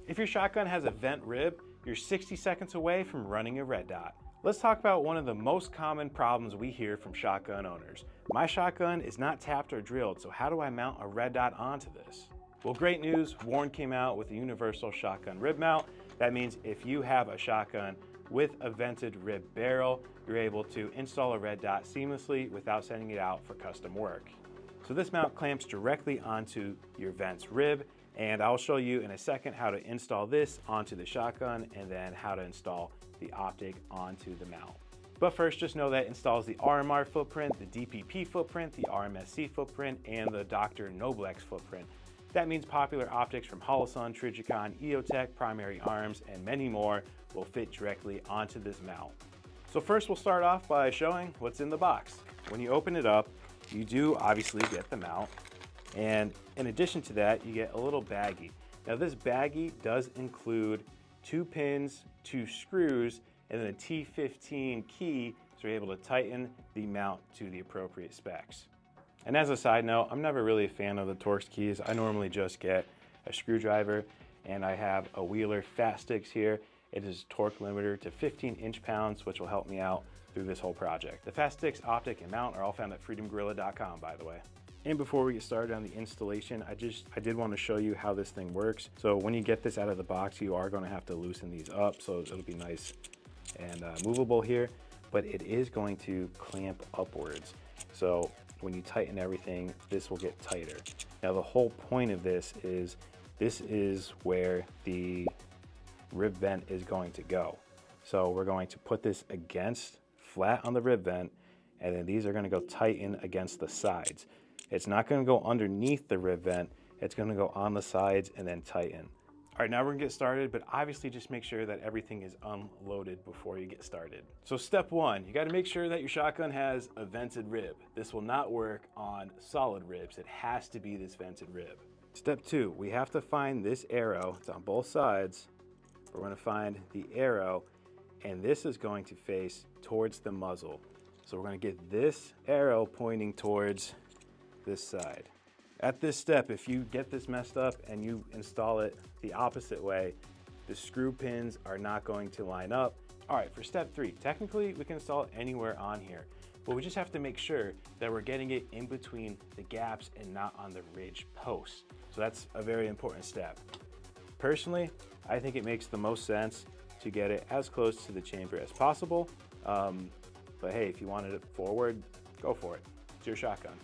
If your shotgun has a vent rib, you're 60 seconds away from running a red dot. Let's talk about one of the most common problems we hear from shotgun owners. My shotgun is not tapped or drilled, so how do I mount a red dot onto this? Well, great news, Warne came out with a universal shotgun rib mount. That means if you have a shotgun with a vented rib barrel, you're able to install a red dot seamlessly without sending it out for custom work. So this mount clamps directly onto your vent's rib, and I'll show you in a second how to install this onto the shotgun and then how to install the optic onto the mount. But first, just know that it installs the RMR footprint, the DPP footprint, the RMSc footprint, and the Docter Noblex footprint. That means popular optics from Holosun, Trijicon, EOTech, Primary Arms, and many more will fit directly onto this mount. So first we'll start off by showing what's in the box. When you open it up, you do obviously get the mount, and in addition to that, you get a little baggie. Now this baggie does include 2 pins, 2 screws, and then a T15 key, so you're able to tighten the mount to the appropriate specs. And as a side note, I'm never really a fan of the Torx keys. I normally just get a screwdriver, and I have a Wheeler Fat Sticks here. It is torque limiter to 15 inch-pounds, which will help me out through this whole project. The Fat Sticks optic and mount are all found at freedomgorilla.com, by the way. And before we get started on the installation, I did want to show you how this thing works. So when you get this out of the box, you are going to have to loosen these up, so it'll be nice and movable here, but it is going to clamp upwards. So when you tighten everything, this will get tighter. Now the whole point of this is where the rib vent is going to go. So we're going to put this against flat on the rib vent, and then these are going to go tighten against the sides. It's not going to go underneath the rib vent, it's going to go on the sides and then tighten. All right, now we're gonna get started, but obviously just make sure that everything is unloaded before you get started. So step 1, you gotta make sure that your shotgun has a vented rib. This will not work on solid ribs. It has to be this vented rib. Step 2, we have to find this arrow. It's on both sides. We're gonna find the arrow, and this is going to face towards the muzzle. So we're gonna get this arrow pointing towards this side. At this step, if you get this messed up and you install it the opposite way, the screw pins are not going to line up. All right, for step 3, technically we can install it anywhere on here, but we just have to make sure that we're getting it in between the gaps and not on the ridge posts. So that's a very important step. Personally, I think it makes the most sense to get it as close to the chamber as possible. But hey, if you wanted it forward, go for it. It's your shotgun.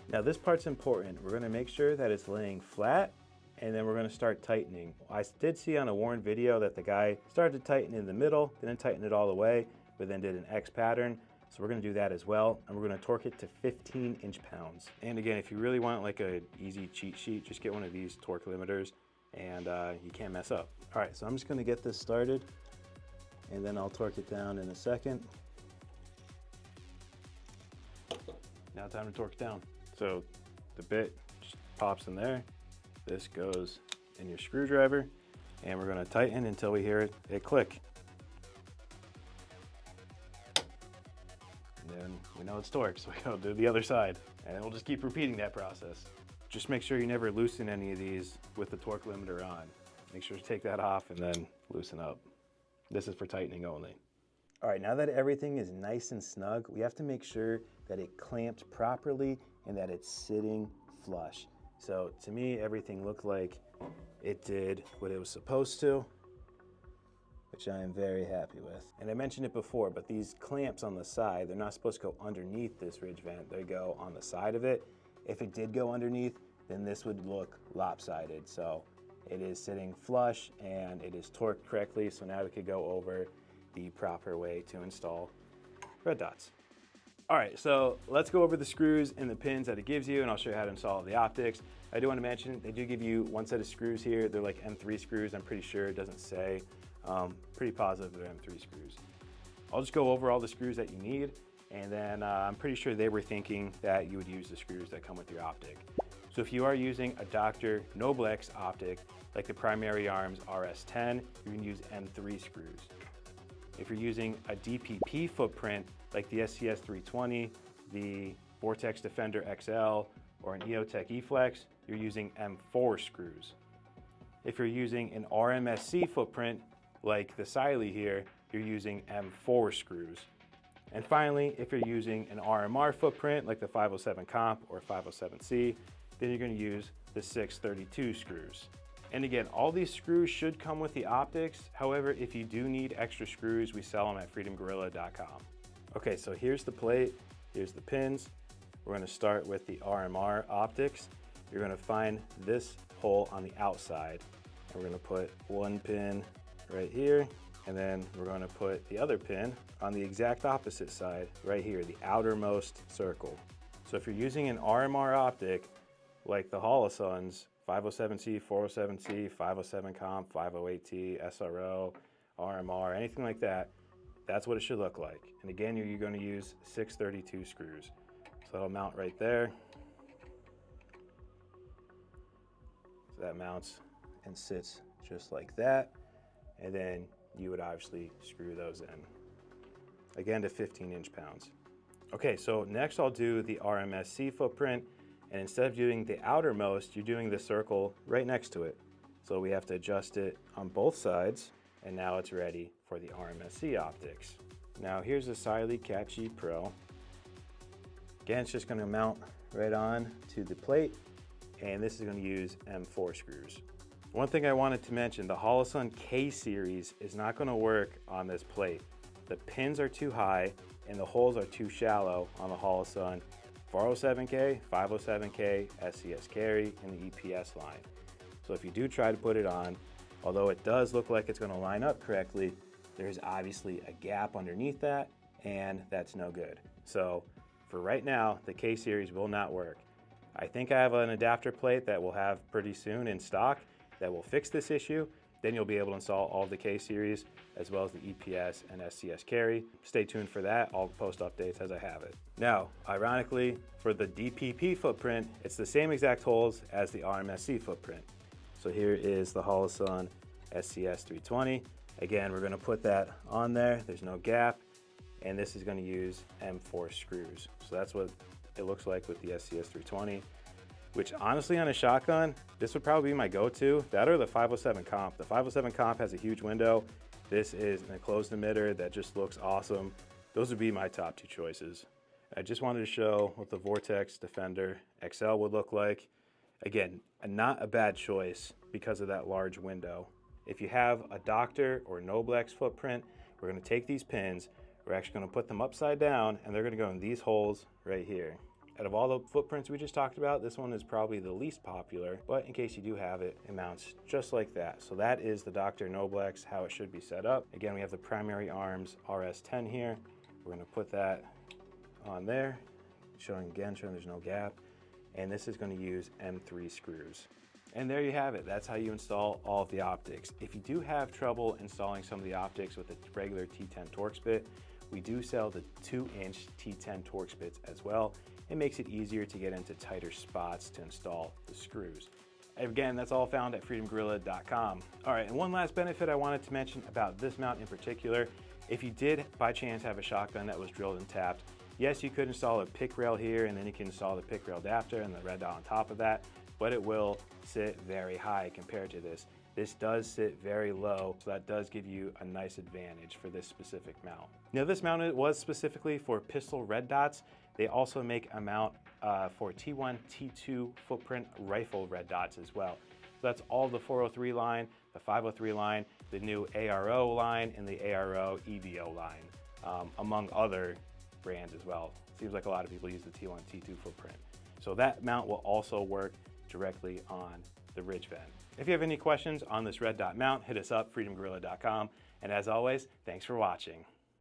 Now this part's important. We're gonna make sure that it's laying flat, and then we're gonna start tightening. I did see on a Warne video that the guy started to tighten in the middle, didn't tighten it all the way, but then did an X pattern. So we're gonna do that as well, and we're gonna torque it to 15 inch-pounds. And again, if you really want like a easy cheat sheet, just get one of these torque limiters, and you can't mess up. All right, so I'm just gonna get this started, and then I'll torque it down in a second. Now time to torque it down. So the bit just pops in there, this goes in your screwdriver, and we're gonna tighten until we hear it click. And then we know it's torqued, so we go to the other side, and we'll just keep repeating that process. Just make sure you never loosen any of these with the torque limiter on. Make sure to take that off and then loosen up. This is for tightening only. All right, now that everything is nice and snug, we have to make sure that it clamped properly and that it's sitting flush. So to me, everything looked like it did what it was supposed to, which I am very happy with. And I mentioned it before, but these clamps on the side, they're not supposed to go underneath this ridge vent, they go on the side of it. If it did go underneath, then this would look lopsided. So it is sitting flush and it is torqued correctly, so now we could go over the proper way to install red dots. All right, so let's go over the screws and the pins that it gives you, and I'll show you how to install the optics. I do want to mention, they do give you one set of screws here. They're like M3 screws, I'm pretty sure. It doesn't say. Pretty positive they're M3 screws. I'll just go over all the screws that you need, and then I'm pretty sure they were thinking that you would use the screws that come with your optic. So if you are using a Docter Noblex optic, like the Primary Arms RS10, you can use M3 screws. If you're using a DPP footprint, like the SCS 320, the Vortex Defender XL, or an EOTech eFlex, you're using M4 screws. If you're using an RMSc footprint, like the Siley here, you're using M4 screws. And finally, if you're using an RMR footprint, like the 507 Comp or 507C, then you're going to use the 632 screws. And again, all these screws should come with the optics. However, if you do need extra screws, we sell them at freedomgorilla.com. Okay, so here's the plate, here's the pins. We're going to start with the RMR Optics. You're going to find this hole on the outside. And we're going to put one pin right here, and then we're going to put the other pin on the exact opposite side right here, the outermost circle. So if you're using an RMR optic like the Holosun's 507C, 407C, 507 Comp, 508T, SRO, RMR, anything like that, that's what it should look like. And again, you're going to use 632 screws. So that'll mount right there. So that mounts and sits just like that. And then you would obviously screw those in, again to 15 inch-pounds. Okay, so next I'll do the RMSc footprint, and instead of doing the outermost, you're doing the circle right next to it. So we have to adjust it on both sides, and now it's ready for the RMSc Optics. Now here's the Siley Cat G Pro. Again, it's just going to mount right on to the plate, and this is going to use M4 screws. One thing I wanted to mention, the Holosun K series is not going to work on this plate. The pins are too high and the holes are too shallow on the Holosun 407K, 507K, SCS carry, and the EPS line. So if you do try to put it on, although it does look like it's going to line up correctly, there's obviously a gap underneath that, and that's no good. So for right now, the K series will not work. I think I have an adapter plate that we'll have pretty soon in stock that will fix this issue. Then you'll be able to install all of the K series as well as the EPS and SCS carry. Stay tuned for that. I'll post updates as I have it. Now, ironically, for the DPP footprint, it's the same exact holes as the RMSc footprint. So here is the Holosun SCS 320. Again, we're going to put that on there. There's no gap, and this is going to use M4 screws. So that's what it looks like with the SCS 320. Which honestly on a shotgun, this would probably be my go-to. That or the 507 Comp. The 507 Comp has a huge window. This is an enclosed emitter that just looks awesome. Those would be my top two choices. I just wanted to show what the Vortex Defender XL would look like. Again, not a bad choice because of that large window. If you have a Docter or Noblex footprint, we're going to take these pins, we're actually going to put them upside down, and they're going to go in these holes right here. Out of all the footprints we just talked about, this one is probably the least popular, but in case you do have it, it mounts just like that. So that is the Docter Noblex, how it should be set up. Again, we have the primary arms RS10 here. We're going to put that on there, showing there's no gap. And this is going to use M3 screws. And there you have it. That's how you install all of the optics. If you do have trouble installing some of the optics with a regular T10 Torx bit, we do sell the 2-inch T10 Torx bits as well. It makes it easier to get into tighter spots to install the screws. Again, that's all found at freedomgorilla.com. All right, and one last benefit I wanted to mention about this mount in particular, if you did by chance have a shotgun that was drilled and tapped, yes, you could install a pick rail here, and then you can install the pick rail adapter and the red dot on top of that, but it will sit very high compared to this. This does sit very low, so that does give you a nice advantage for this specific mount. Now, this mount was specifically for pistol red dots. They also make a mount for T1, T2 footprint rifle red dots as well. So that's all the 403 line, the 503 line, the new ARO line, and the ARO EVO line, among other brands as well. Seems like a lot of people use the T1, T2 footprint. So that mount will also work directly on the ridge vent. If you have any questions on this red dot mount, hit us up, freedomgorilla.com. And as always, thanks for watching.